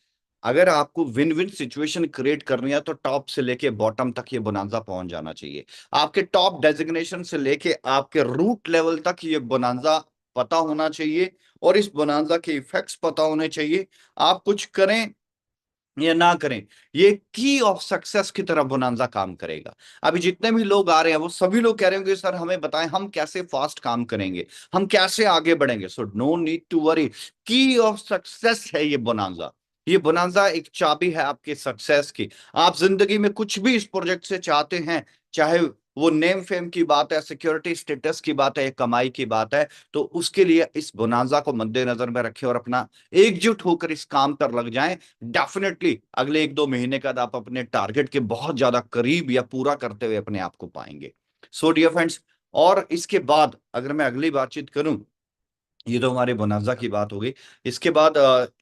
अगर आपको विन विन सिचुएशन क्रिएट करनी है तो टॉप से लेके बॉटम तक ये बोनांजा पहुंच जाना चाहिए। आपके टॉप डेजिग्नेशन से लेके आपके रूट लेवल तक ये बोनांजा पता होना चाहिए और इस बोनांजा के इफेक्ट्स पता होने चाहिए। आप कुछ करें या ना करें, ये की ऑफ सक्सेस की तरह बोनांजा काम करेगा। अभी जितने भी लोग आ रहे हैं वो सभी लोग कह रहे होंगे सर हमें बताएं हम कैसे फास्ट काम करेंगे, हम कैसे आगे बढ़ेंगे। So no need to worry, key of success है ये बोनांजा। ये बोनांजा एक चाबी है आपके सक्सेस की। आप जिंदगी में कुछ भी इस प्रोजेक्ट से चाहते हैं, चाहे वो नेम फेम की बात है, सिक्योरिटी स्टेटस की बात है, कमाई की बात है, तो उसके लिए इस बोनांजा को मद्देनजर में रखें और अपना एकजुट होकर इस काम पर लग जाएं। डेफिनेटली अगले 1-2 महीने का आप अपने टारगेट के बहुत ज्यादा करीब या पूरा करते हुए अपने आप को पाएंगे। सो डियर फ्रेंड्स, और इसके बाद अगर मैं अगली बातचीत करूं, ये तो हमारे बोनांजा की बात हो गई। इसके बाद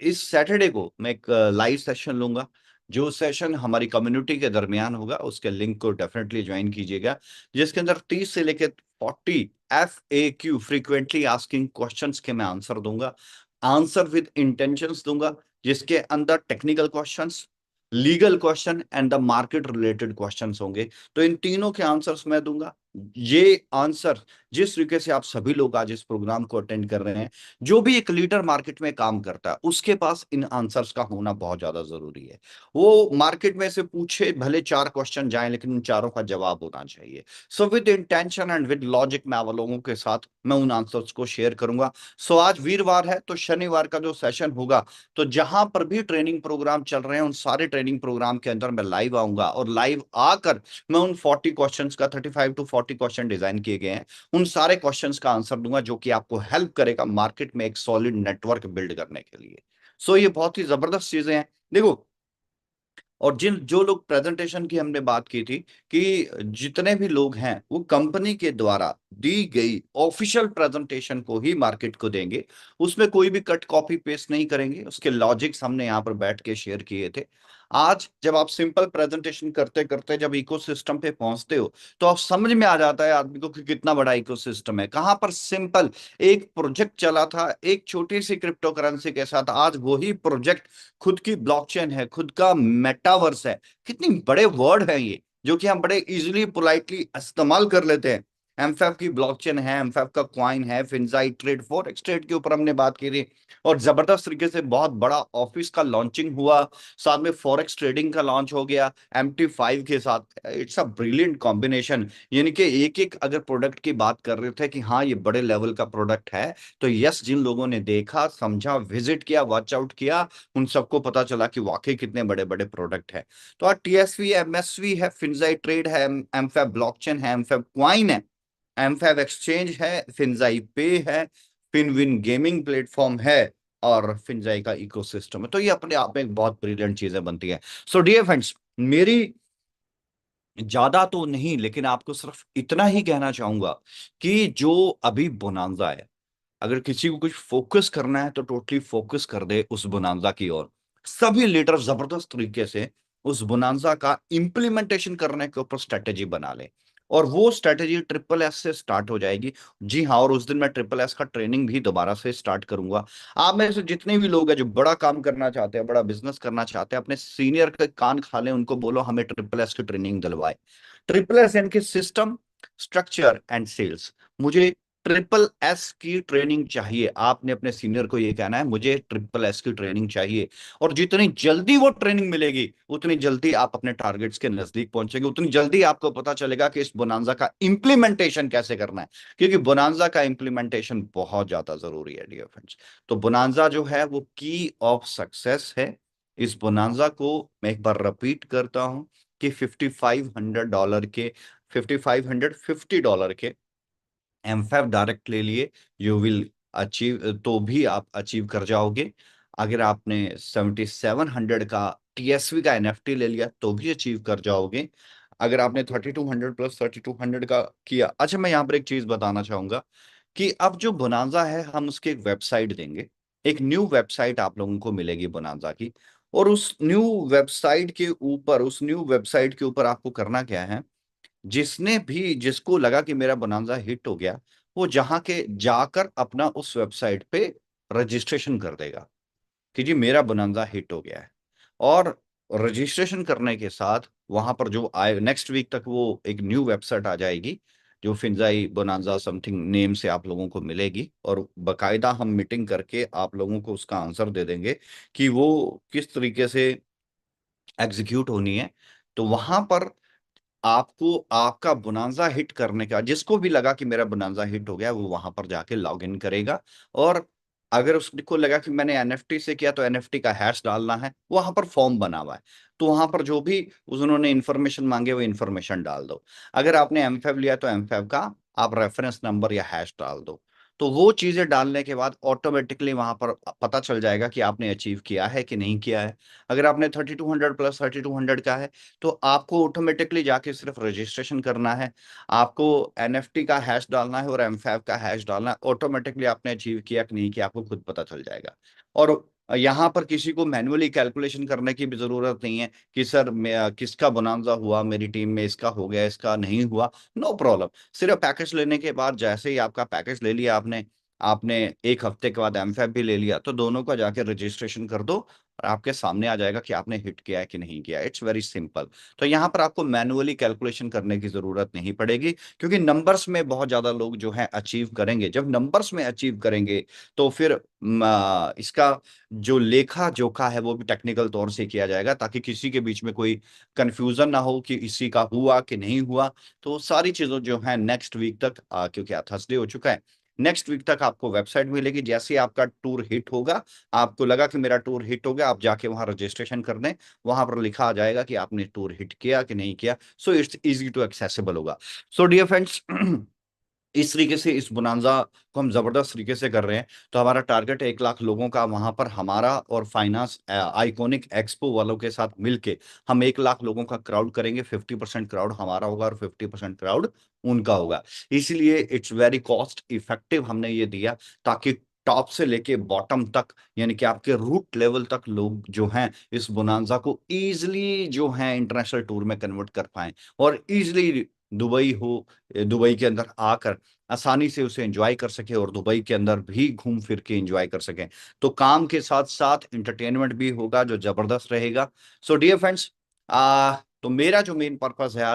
इस सैटरडे को मैं एक लाइव सेशन लूंगा, जो सेशन हमारी कम्युनिटी के दरमियान होगा। उसके लिंक को डेफिनेटली ज्वाइन कीजिएगा, जिसके अंदर 30 से लेकर 40 FAQ फ्रीक्वेंटली आस्किंग क्वेश्चंस के मैं आंसर दूंगा, आंसर विद इंटेंशंस दूंगा, जिसके अंदर technical questions, legal question and the market related questions होंगे। तो इन तीनों के आंसर्स मैं दूंगा। ये आंसर जिस तरीके से आप सभी लोग आज इस प्रोग्राम को अटेंड कर रहे हैं, जो भी एक लीडर मार्केट में काम करता है उसके पास इन आंसर्स का होना बहुत ज्यादा जरूरी है। वो मार्केट में से पूछे भले 4 क्वेश्चन जाएं, लेकिन उन चारों का जवाब होना चाहिए। So with intention and with logic मैं आप लोगों के साथ मैं उन आंसर्स को शेयर करूंगा। सो आज वीरवार है तो शनिवार का जो सेशन होगा, तो जहां पर भी ट्रेनिंग प्रोग्राम चल रहे हैं उन सारे ट्रेनिंग प्रोग्राम के अंदर मैं लाइव आऊंगा और लाइव आकर मैं उन 40 क्वेश्चंस का 35 to 40 क्वेश्चन डिजाइन किए गए हैं, उन सारे क्वेश्चंस का आंसर दूंगा, जो कि आपको हेल्प करेगा मार्केट में एक सॉलिड नेटवर्क बिल्ड करने के लिए। सो ये बहुत ही जबरदस्त चीजें हैं। देखो, और जिन जो लोग प्रेजेंटेशन की हमने बात की थी कि जितने भी लोग हैं वो कंपनी के द्वारा दी गई ऑफिशियल प्रेजेंटेशन को ही मार्केट को देंगे, उसमें कोई भी कट कॉपी पेस्ट नहीं करेंगे। उसके लॉजिक्स हमने यहाँ पर बैठ के शेयर किए थे। आज जब आप सिंपल प्रेजेंटेशन करते करते जब इकोसिस्टम पे पहुंचते हो तो आप समझ में आ जाता है आदमी को कि कितना बड़ा इकोसिस्टम है, कहां पर सिंपल एक प्रोजेक्ट चला था एक छोटी सी क्रिप्टो करेंसी के साथ, आज वही प्रोजेक्ट खुद की ब्लॉकचेन है, खुद का मेटावर्स है। कितनी बड़े वर्ड है ये जो कि हम बड़े इजीली पोलाइटली इस्तेमाल कर लेते हैं, एमफैब की ब्लॉकचेन है, एमफैब का क्वाइन है, फिनजाई ट्रेड, फॉरेक्स ट्रेड के ऊपर हमने बात की थी, और जबरदस्त तरीके से बहुत बड़ा ऑफिस का लॉन्चिंग हुआ, साथ में फॉरेक्स ट्रेडिंग का लॉन्च हो गया MT5 के साथ। It's a brilliant combination. यानी कि एक एक अगर प्रोडक्ट की बात कर रहे थे कि हाँ ये बड़े लेवल का प्रोडक्ट है, तो यस, जिन लोगों ने देखा, समझा, विजिट किया, वॉच आउट किया, उन सबको पता चला कि वाकई कितने बड़े बड़े प्रोडक्ट है। तो आज TSV, MSV है, फिनजाई ट्रेड है, एमफैब ब्लॉकचेन है, एमफैब क्वाइन है, एमफैब एक्सचेंज है, फिनजाई पे है, फिनविन गेमिंग प्लेटफॉर्म है, और फिनजाई का इकोसिस्टम है। तो ये अपने आप में एक बहुत ब्रिलियंट चीजें बनती है। सो डियर फ्रेंड्स, मेरी ज्यादा तो नहीं, लेकिन आपको सिर्फ इतना ही कहना चाहूंगा कि जो अभी बोनांजा है, अगर किसी को कुछ फोकस करना है तो टोटली फोकस कर दे उस बोनांजा की ओर। सभी लीडर जबरदस्त तरीके से उस बोनांजा का इंप्लीमेंटेशन करने के ऊपर स्ट्रेटेजी बना ले, और वो स्ट्रेटेजी SSS से स्टार्ट हो जाएगी। जी हाँ, और उस दिन मैं SSS का ट्रेनिंग भी दोबारा से स्टार्ट करूंगा। आप में से जितने भी लोग हैं जो बड़ा काम करना चाहते हैं, बड़ा बिजनेस करना चाहते हैं, अपने सीनियर के कान खा लें, उनको बोलो हमें SSS की ट्रेनिंग दिलवाए। SSS यानी कि सिस्टम, स्ट्रक्चर एंड सेल्स। मुझे SSS की ट्रेनिंग चाहिए। आपने अपने सीनियर को ये कहना है मुझे SSS की ट्रेनिंग चाहिए, और जितनी जल्दी वो ट्रेनिंग मिलेगी उतनी जल्दी आप अपने टारगेट्स के नजदीक पहुंचेंगे, उतनी जल्दी आपको पता चलेगा कि इस बोनांजा का इंप्लीमेंटेशन कैसे करना है, क्योंकि बोनांजा का इंप्लीमेंटेशन बहुत ज्यादा जरूरी है डियर फ्रेंड्स। तो बोनांजा जो है वो की ऑफ सक्सेस है। इस बोनांजा को मैं एक बार रिपीट करता हूं कि $5,500 के, $5,550 के एमफैब डायरेक्ट ले लिए, यू विल अचीव, तो भी आप अचीव कर जाओगे। अगर आपने 7700 का TSV का NFT ले लिया तो भी अचीव कर जाओगे। अगर आपने 3200 प्लस 3200 का किया। अच्छा, मैं यहाँ पर एक चीज बताना चाहूंगा कि अब जो बोनांजा है, हम उसकी एक वेबसाइट देंगे, एक न्यू वेबसाइट आप लोगों को मिलेगी बोनांजा की, और उस न्यू वेबसाइट के ऊपर, आपको करना क्या है, जिसने भी, जिसको लगा कि मेरा बोनांजा हिट हो गया, वो जहां के जाकर अपना उस वेबसाइट पे रजिस्ट्रेशन कर देगा कि जी मेरा बोनांजा हिट हो गया है। और रजिस्ट्रेशन करने के साथ वहां पर जो आए, नेक्स्ट वीक तक वो एक न्यू वेबसाइट आ जाएगी जो फिंजाई बोनांजा समथिंग नेम से आप लोगों को मिलेगी, और बकायदा हम मीटिंग करके आप लोगों को उसका आंसर दे देंगे कि वो किस तरीके से एग्जीक्यूट होनी है। तो वहां पर आपको आपका बोनांजा हिट करने का, जिसको भी लगा कि मेरा बोनांजा हिट हो गया, वो वहां पर जाके लॉग इन करेगा। और अगर उसको लगा कि मैंने NFT से किया तो NFT का हैश डालना है, वहां पर फॉर्म बना हुआ है, तो वहां पर जो भी उन्होंने इंफॉर्मेशन मांगे वो इंफॉर्मेशन डाल दो। अगर आपने एमफैब लिया तो एमफैब का आप रेफरेंस नंबर या हैश डाल दो। तो वो चीजें डालने के बाद ऑटोमेटिकली वहां पर पता चल जाएगा कि आपने अचीव किया है कि नहीं किया है। अगर आपने 3200 प्लस 3200 का है, तो आपको ऑटोमेटिकली जाके सिर्फ रजिस्ट्रेशन करना है, आपको NFT का हैश डालना है और एमफैब का हैश डालना है। ऑटोमेटिकली आपने अचीव किया कि नहीं किया आपको खुद पता चल जाएगा। और यहाँ पर किसी को मैन्युअली कैलकुलेशन करने की भी जरूरत नहीं है कि सर किसका बोनांजा हुआ, मेरी टीम में इसका हो गया, इसका नहीं हुआ। No problem. सिर्फ पैकेज लेने के बाद, जैसे ही आपका पैकेज ले लिया आपने आपने एक हफ्ते के बाद एमफैब भी ले लिया, तो दोनों का जाके रजिस्ट्रेशन कर दो और आपके सामने आ जाएगा कि आपने हिट किया है कि नहीं किया। It's very simple. तो यहाँ पर आपको मैन्युअली कैलकुलेशन करने की जरूरत नहीं पड़ेगी, क्योंकि नंबर्स में बहुत ज्यादा लोग जो है अचीव करेंगे। जब नंबर्स में अचीव करेंगे तो फिर इसका जो लेखा जोखा है वो भी टेक्निकल तौर से किया जाएगा, ताकि किसी के बीच में कोई कंफ्यूजन ना हो कि इसी का हुआ कि नहीं हुआ। तो सारी चीजों जो है नेक्स्ट वीक तक, क्योंकि आज थर्सडे हो चुका है, नेक्स्ट वीक तक आपको वेबसाइट मिलेगी। जैसे ही आपका टूर हिट होगा, आपको लगा कि मेरा टूर हिट हो गया, आप जाके वहां रजिस्ट्रेशन कर दें, वहां पर लिखा आ जाएगा कि आपने टूर हिट किया कि नहीं किया। So it's easy to accessible होगा। सो डियर फ्रेंड्स, इस तरीके से इस बोनांजा को हम जबरदस्त तरीके से कर रहे हैं। तो हमारा टारगेट है 1 लाख लोगों का। वहां पर हमारा और फाइनेंस आइकॉनिक एक्सपो वालों के साथ मिलके हम 1 लाख लोगों का क्राउड करेंगे। 50% क्राउड हमारा होगा और 50% क्राउड उनका होगा। इसलिए इट्स वेरी कॉस्ट इफेक्टिव हमने ये दिया, ताकि टॉप से लेके बॉटम तक, यानी कि आपके रूट लेवल तक लोग जो हैं इस बोनांजा को इजिली जो है इंटरनेशनल टूर में कन्वर्ट कर पाए, और इजिली दुबई के अंदर आकर आसानी से उसे एंजॉय कर सके, और दुबई के अंदर भी घूम फिर के एंजॉय कर सकें। तो काम के साथ साथ इंटरटेनमेंट भी होगा जो जबरदस्त रहेगा। सो डियर फ्रेंड्स, तो मेरा जो मेन पर्पस है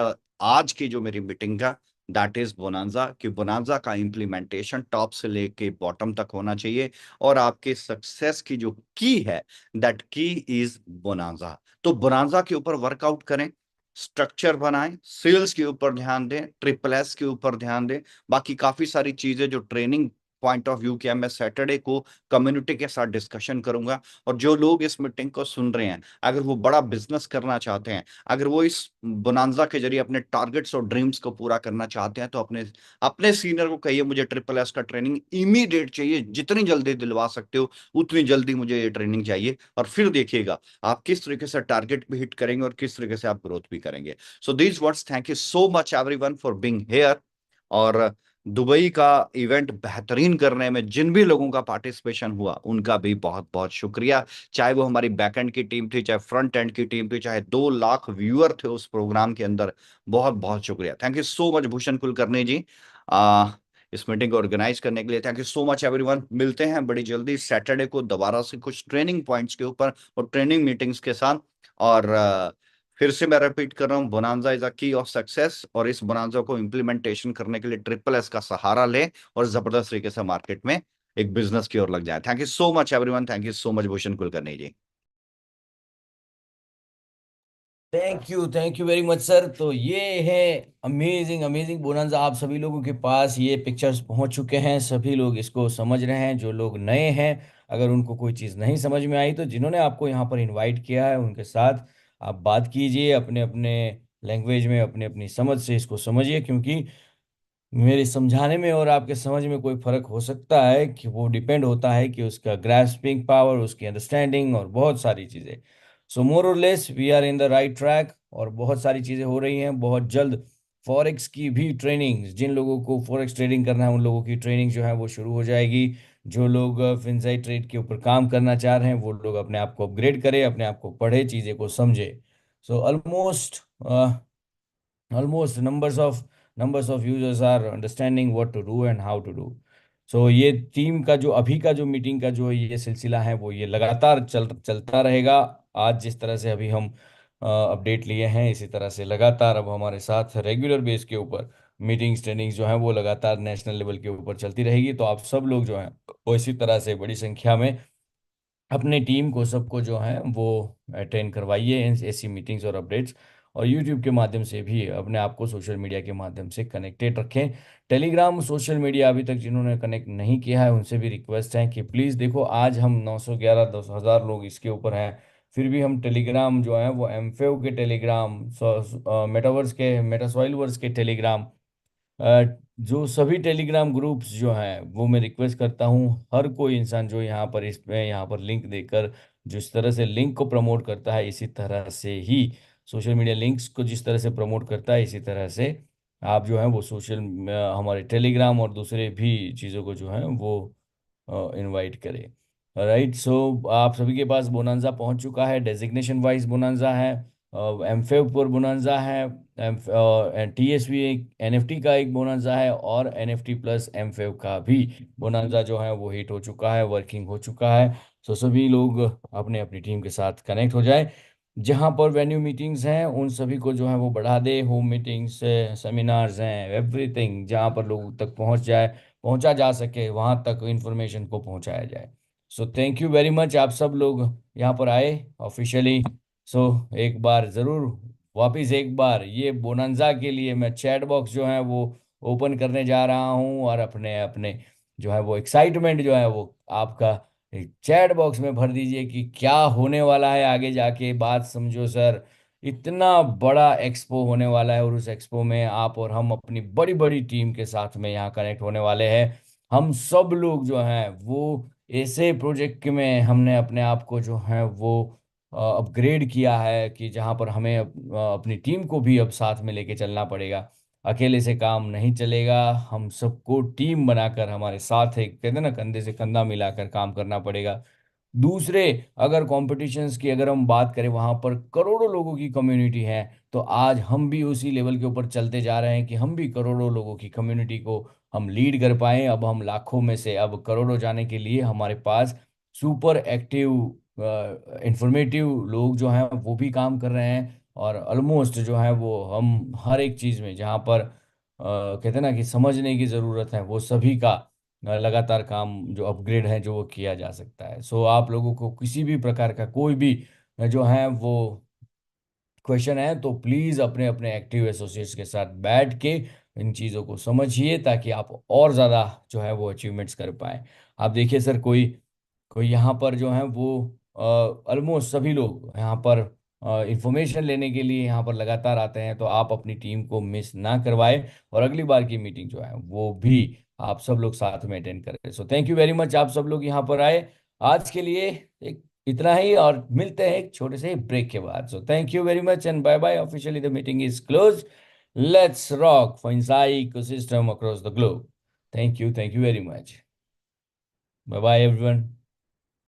आज की जो मेरी मीटिंग का, दैट इज बोनांजा, कि बोनांजा का इम्प्लीमेंटेशन टॉप से लेके बॉटम तक होना चाहिए, और आपके सक्सेस की जो की है, दैट की इज बोनांजा। तो बोनांजा के ऊपर वर्कआउट करें, स्ट्रक्चर बनाएं, सेल्स के ऊपर ध्यान दें, ट्रिपल एस के ऊपर ध्यान दें, बाकी काफी सारी चीजें जो ट्रेनिंग पॉइंट ऑफ व्यू किया, मैं सैटरडे को कम्युनिटी के साथ डिस्कशन करूंगा। और जो लोग इस मीटिंग को सुन रहे हैं, अगर वो बड़ा बिजनेस करना चाहते हैं, अगर वो इस बोनांजा के जरिए अपने टारगेट्स और ड्रीम्स को पूरा करना चाहते हैं, तो अपने अपने सीनियर को कहिए मुझे ट्रिपल एस का ट्रेनिंग इमीडिएट चाहिए, जितनी जल्दी दिलवा सकते हो उतनी जल्दी मुझे ये ट्रेनिंग चाहिए। और फिर देखिएगा आप किस तरीके से टारगेट भी हिट करेंगे और किस तरीके से आप ग्रोथ भी करेंगे। So these words, thank you so much everyone for being here. और दुबई का इवेंट बेहतरीन करने में जिन भी लोगों का पार्टिसिपेशन हुआ, उनका भी बहुत बहुत शुक्रिया। चाहे वो हमारी बैक एंड की टीम थी, चाहे फ्रंट एंड की टीम थी, चाहे 2 लाख व्यूअर थे उस प्रोग्राम के अंदर, बहुत बहुत शुक्रिया। Thank you so much Bhushan Kulkarni ji, आ, इस मीटिंग को ऑर्गेनाइज करने के लिए। Thank you so much everyone. मिलते हैं बड़ी जल्दी सैटरडे को दोबारा से कुछ ट्रेनिंग पॉइंट्स के ऊपर और ट्रेनिंग मीटिंग्स के साथ। और फिर से मैं रिपीट कर रहा हूँ, बोनांजा इज अ की ऑफ सक्सेस, और इस बोनांजा को इम्प्लीमेंटेशन करने के लिए ट्रिपल एस का सहारा लें और जबरदस्त तरीके से मार्केट में एक बिजनेस की ओर लग जाए। Thank you so much everyone, thank you so much Bhushan Kulkarni ji. Thank you very much sir. तो ये है अमेजिंग अमेजिंग बोनांजा, आप सभी लोगों के पास ये पिक्चर्स पहुंच चुके हैं, सभी लोग इसको समझ रहे हैं। जो लोग नए हैं, अगर उनको कोई चीज़ नहीं समझ में आई, तो जिन्होंने आपको यहाँ पर इनवाइट किया है उनके साथ आप बात कीजिए, अपने अपने लैंग्वेज में, अपनी अपनी समझ से इसको समझिए, क्योंकि मेरे समझाने में और आपके समझ में कोई फर्क हो सकता है, कि वो डिपेंड होता है कि उसका ग्रास्पिंग पावर, उसकी अंडरस्टैंडिंग और बहुत सारी चीज़ें। सो मोर और less we are in the right track, और बहुत सारी चीज़ें हो रही हैं बहुत जल्द। फॉरेक्स की भी ट्रेनिंग, जिन लोगों को फॉरेक्स ट्रेडिंग करना है उन लोगों की ट्रेनिंग जो है वो शुरू हो जाएगी। जो लोग फिनसाई ट्रेड के ऊपर काम करना चाह रहे हैं वो लोग अपने आप को अपग्रेड करें, अपने आप को पढ़े, चीज़ें को समझे। सो almost numbers of users are understanding what to do and how to do. So ये टीम का जो अभी का जो मीटिंग का जो ये सिलसिला है वो ये लगातार चलता रहेगा। आज जिस तरह से अभी हम अपडेट लिए हैं, इसी तरह से लगातार अब हमारे साथ रेगुलर बेस के ऊपर मीटिंग्स ट्रेनिंग्स जो हैं वो लगातार नेशनल लेवल के ऊपर चलती रहेगी। तो आप सब लोग जो हैं वो इसी तरह से बड़ी संख्या में अपने टीम को, सबको जो है वो अटेंड करवाइए ऐसी मीटिंग्स और अपडेट्स। और यूट्यूब के माध्यम से भी अपने आप को सोशल मीडिया के माध्यम से कनेक्टेड रखें। टेलीग्राम सोशल मीडिया अभी तक जिन्होंने कनेक्ट नहीं किया है उनसे भी रिक्वेस्ट है कि प्लीज़ देखो, आज हम 911 10,000 लोग इसके ऊपर हैं, फिर भी हम टेलीग्राम जो है वो एमफेव के टेलीग्राम, मेटावर्स के, मेटासॉइलवर्स के टेलीग्राम, जो सभी टेलीग्राम ग्रुप्स जो हैं वो मैं रिक्वेस्ट करता हूँ, हर कोई इंसान जो यहाँ पर इसमें यहाँ पर लिंक देकर जिस तरह से लिंक को प्रमोट करता है, इसी तरह से ही सोशल मीडिया लिंक्स को जिस तरह से प्रमोट करता है, इसी तरह से आप जो है वो हमारे टेलीग्राम और दूसरे भी चीज़ों को जो है वो इनवाइट करें। राइट, सो आप सभी के पास बोनांजा पहुंच चुका है, डेजिग्नेशन वाइज बोनांजा है, एमफेव पर बोनांजा है, टीएसवी एक एनएफटी का एक बोनांजा है, और एनएफटी प्लस एमफेव का भी बोनांजा जो है वो हिट हो चुका है, वर्किंग हो चुका है। सो सभी लोग अपने अपनी टीम के साथ कनेक्ट हो जाए। जहाँ पर वेन्यू मीटिंग्स हैं उन सभी को जो है वो बढ़ा दे, होम मीटिंग्स, सेमिनार्स हैं, एवरीथिंग जहाँ पर लोगों तक पहुंचा जा सके, वहां तक इंफॉर्मेशन को पहुंचाया जाए। सो थैंक यू वेरी मच, आप सब लोग यहाँ पर आए ऑफिशियली। सो एक बार ज़रूर वापिस एक बार ये बोनांजा के लिए मैं चैट बॉक्स जो है वो ओपन करने जा रहा हूँ, और अपने अपने जो है वो एक्साइटमेंट जो है वो आपका चैट बॉक्स में भर दीजिए कि क्या होने वाला है आगे जाके। बात समझो सर, इतना बड़ा एक्सपो होने वाला है, और उस एक्सपो में आप और हम अपनी बड़ी बड़ी टीम के साथ में यहाँ कनेक्ट होने वाले हैं। हम सब लोग जो हैं वो ऐसे प्रोजेक्ट में हमने अपने आप को जो है वो अपग्रेड किया है, कि जहाँ पर हमें अपनी टीम को भी अब साथ में लेके चलना पड़ेगा। अकेले से काम नहीं चलेगा, हम सबको टीम बनाकर हमारे साथ, एक कहते हैं ना, कंधे से कंधा मिलाकर काम करना पड़ेगा। दूसरे, अगर कॉम्पिटिशन्स की अगर हम बात करें, वहाँ पर करोड़ों लोगों की कम्युनिटी है, तो आज हम भी उसी लेवल के ऊपर चलते जा रहे हैं कि हम भी करोड़ों लोगों की कम्युनिटी को हम लीड कर पाएं। अब हम लाखों में से अब करोड़ों जाने के लिए हमारे पास सुपर एक्टिव इंफॉर्मेटिव लोग जो हैं वो भी काम कर रहे हैं। और ऑलमोस्ट जो है वो हम हर एक चीज़ में, जहाँ पर कहते हैं ना कि समझने की ज़रूरत है, वो सभी का लगातार काम जो अपग्रेड है जो वो किया जा सकता है। सो आप लोगों को किसी भी प्रकार का कोई भी जो है वो क्वेश्चन है तो प्लीज़ अपने अपने एक्टिव एसोसिएट्स के साथ बैठ के इन चीज़ों को समझिए, ताकि आप और ज़्यादा जो है वो अचीवमेंट्स कर पाएँ। आप देखिए सर, कोई कोई यहाँ पर जो है वो ऑलमोस्ट सभी लोग यहाँ पर इंफॉर्मेशन लेने के लिए यहाँ पर लगातार आते हैं, तो आप अपनी टीम को मिस ना करवाएं और अगली बार की मीटिंग जो है वो भी आप सब लोग साथ में अटेंड करें। सो थैंक यू वेरी मच, आप सब लोग यहाँ पर आए। आज के लिए एक इतना ही, और मिलते हैं एक छोटे से ब्रेक के बाद। So thank you very much and bye bye, officially the meeting is close. Let's rock for इंसाई ecosystem across the globe. Thank you very much. Bye bye everyone.